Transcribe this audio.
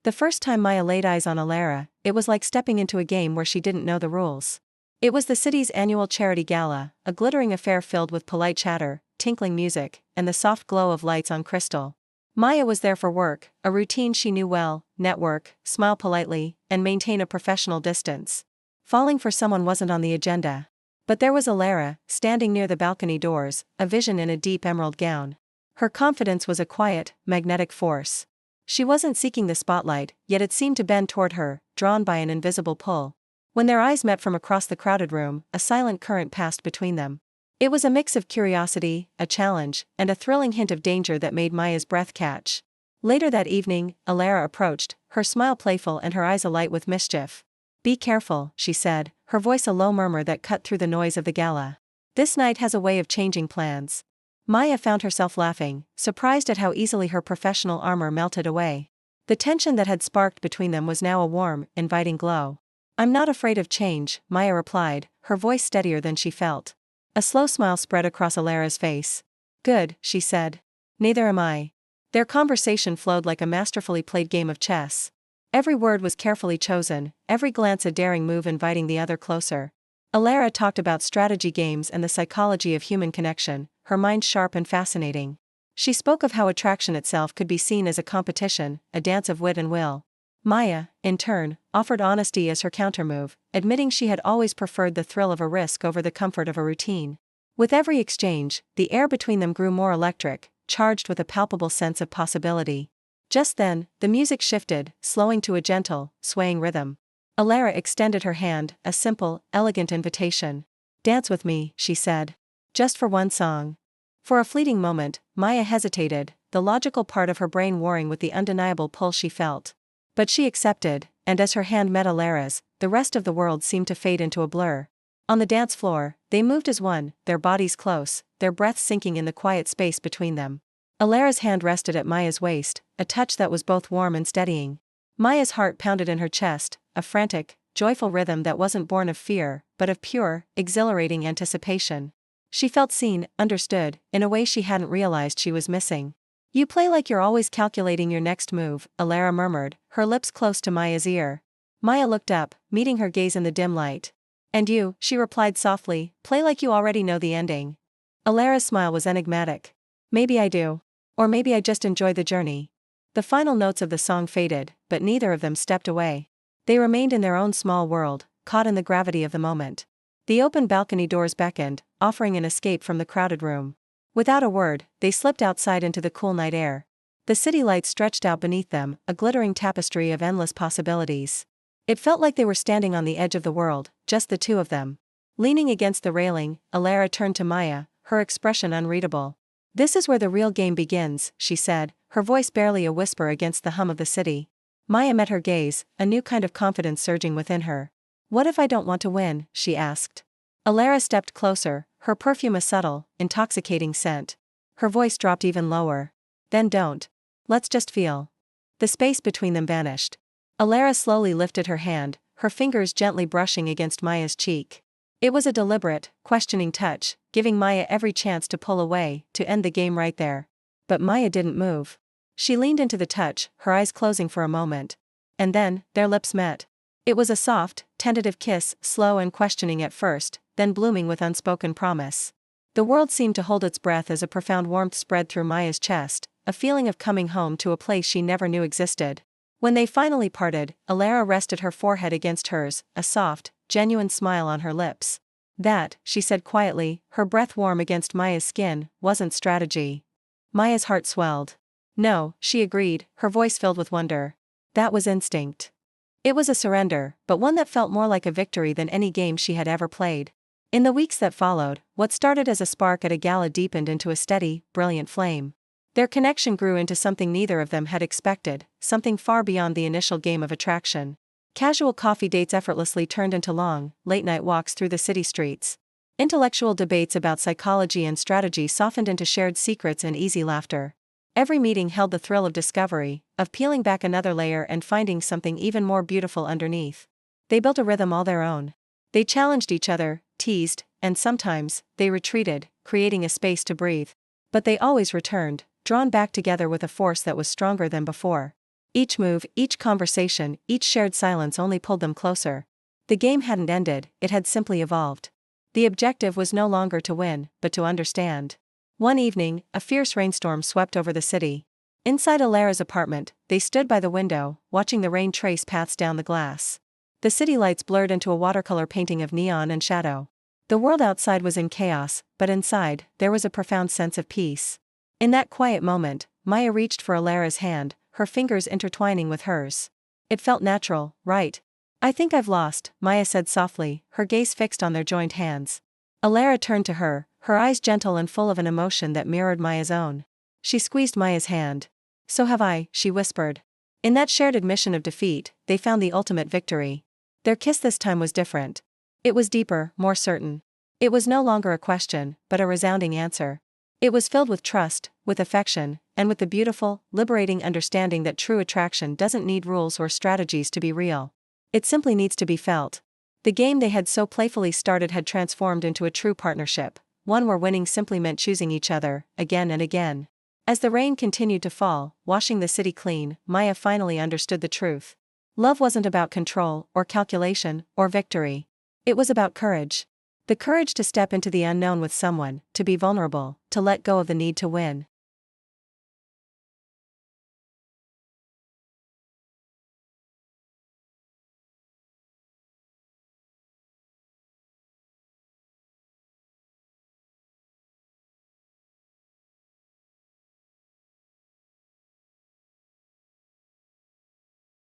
The first time Maya laid eyes on Elara, it was like stepping into a game where she didn't know the rules. It was the city's annual charity gala, a glittering affair filled with polite chatter, tinkling music, and the soft glow of lights on crystal. Maya was there for work, a routine she knew well: network, smile politely, and maintain a professional distance. Falling for someone wasn't on the agenda. But there was Elara, standing near the balcony doors, a vision in a deep emerald gown. Her confidence was a quiet, magnetic force. She wasn't seeking the spotlight, yet it seemed to bend toward her, drawn by an invisible pull. When their eyes met from across the crowded room, a silent current passed between them. It was a mix of curiosity, a challenge, and a thrilling hint of danger that made Maya's breath catch. Later that evening, Elara approached, her smile playful and her eyes alight with mischief. "Be careful," she said, her voice a low murmur that cut through the noise of the gala. "This night has a way of changing plans." Maya found herself laughing, surprised at how easily her professional armor melted away. The tension that had sparked between them was now a warm, inviting glow. "I'm not afraid of change," Maya replied, her voice steadier than she felt. A slow smile spread across Elara's face. "Good," she said. "Neither am I." Their conversation flowed like a masterfully played game of chess. Every word was carefully chosen, every glance a daring move inviting the other closer. Elara talked about strategy games and the psychology of human connection, her mind sharp and fascinating. She spoke of how attraction itself could be seen as a competition, a dance of wit and will. Maya, in turn, offered honesty as her countermove, admitting she had always preferred the thrill of a risk over the comfort of a routine. With every exchange, the air between them grew more electric, charged with a palpable sense of possibility. Just then, the music shifted, slowing to a gentle, swaying rhythm. Elara extended her hand, a simple, elegant invitation. "Dance with me," she said. "Just for one song." For a fleeting moment, Maya hesitated, the logical part of her brain warring with the undeniable pull she felt. But she accepted, and as her hand met Elara's, the rest of the world seemed to fade into a blur. On the dance floor, they moved as one, their bodies close, their breaths sinking in the quiet space between them. Elara's hand rested at Maya's waist, a touch that was both warm and steadying. Maya's heart pounded in her chest, a frantic, joyful rhythm that wasn't born of fear, but of pure, exhilarating anticipation. She felt seen, understood, in a way she hadn't realized she was missing. "You play like you're always calculating your next move," Elara murmured, her lips close to Maya's ear. Maya looked up, meeting her gaze in the dim light. "And you," she replied softly, "play like you already know the ending." Elara's smile was enigmatic. "Maybe I do. Or maybe I just enjoy the journey." The final notes of the song faded, but neither of them stepped away. They remained in their own small world, caught in the gravity of the moment. The open balcony doors beckoned, offering an escape from the crowded room. Without a word, they slipped outside into the cool night air. The city lights stretched out beneath them, a glittering tapestry of endless possibilities. It felt like they were standing on the edge of the world, just the two of them. Leaning against the railing, Elara turned to Maya, her expression unreadable. "This is where the real game begins," she said, her voice barely a whisper against the hum of the city. Maya met her gaze, a new kind of confidence surging within her. "What if I don't want to win?" she asked. Elara stepped closer, her perfume a subtle, intoxicating scent. Her voice dropped even lower. "Then don't. Let's just feel." The space between them vanished. Elara slowly lifted her hand, her fingers gently brushing against Maya's cheek. It was a deliberate, questioning touch, giving Maya every chance to pull away, to end the game right there. But Maya didn't move. She leaned into the touch, her eyes closing for a moment. And then, their lips met. It was a soft, tentative kiss, slow and questioning at first, then blooming with unspoken promise. The world seemed to hold its breath as a profound warmth spread through Maya's chest, a feeling of coming home to a place she never knew existed. When they finally parted, Elara rested her forehead against hers, a soft, genuine smile on her lips. "That," she said quietly, her breath warm against Maya's skin, "wasn't strategy." Maya's heart swelled. "No," she agreed, her voice filled with wonder. "That was instinct." It was a surrender, but one that felt more like a victory than any game she had ever played. In the weeks that followed, what started as a spark at a gala deepened into a steady, brilliant flame. Their connection grew into something neither of them had expected, something far beyond the initial game of attraction. Casual coffee dates effortlessly turned into long, late-night walks through the city streets. Intellectual debates about psychology and strategy softened into shared secrets and easy laughter. Every meeting held the thrill of discovery, of peeling back another layer and finding something even more beautiful underneath. They built a rhythm all their own. They challenged each other, teased, and sometimes, they retreated, creating a space to breathe. But they always returned, drawn back together with a force that was stronger than before. Each move, each conversation, each shared silence only pulled them closer. The game hadn't ended, it had simply evolved. The objective was no longer to win, but to understand. One evening, a fierce rainstorm swept over the city. Inside Elara's apartment, they stood by the window, watching the rain trace paths down the glass. The city lights blurred into a watercolor painting of neon and shadow. The world outside was in chaos, but inside, there was a profound sense of peace. In that quiet moment, Maya reached for Elara's hand, her fingers intertwining with hers. It felt natural, right? "I think I've lost," Maya said softly, her gaze fixed on their joined hands. Elara turned to her, her eyes gentle and full of an emotion that mirrored Maya's own. She squeezed Maya's hand. "So have I," she whispered. In that shared admission of defeat, they found the ultimate victory. Their kiss this time was different. It was deeper, more certain. It was no longer a question, but a resounding answer. It was filled with trust, with affection, and with the beautiful, liberating understanding that true attraction doesn't need rules or strategies to be real. It simply needs to be felt. The game they had so playfully started had transformed into a true partnership, one where winning simply meant choosing each other, again and again. As the rain continued to fall, washing the city clean, Maya finally understood the truth. Love wasn't about control, or calculation, or victory. It was about courage. The courage to step into the unknown with someone, to be vulnerable, to let go of the need to win.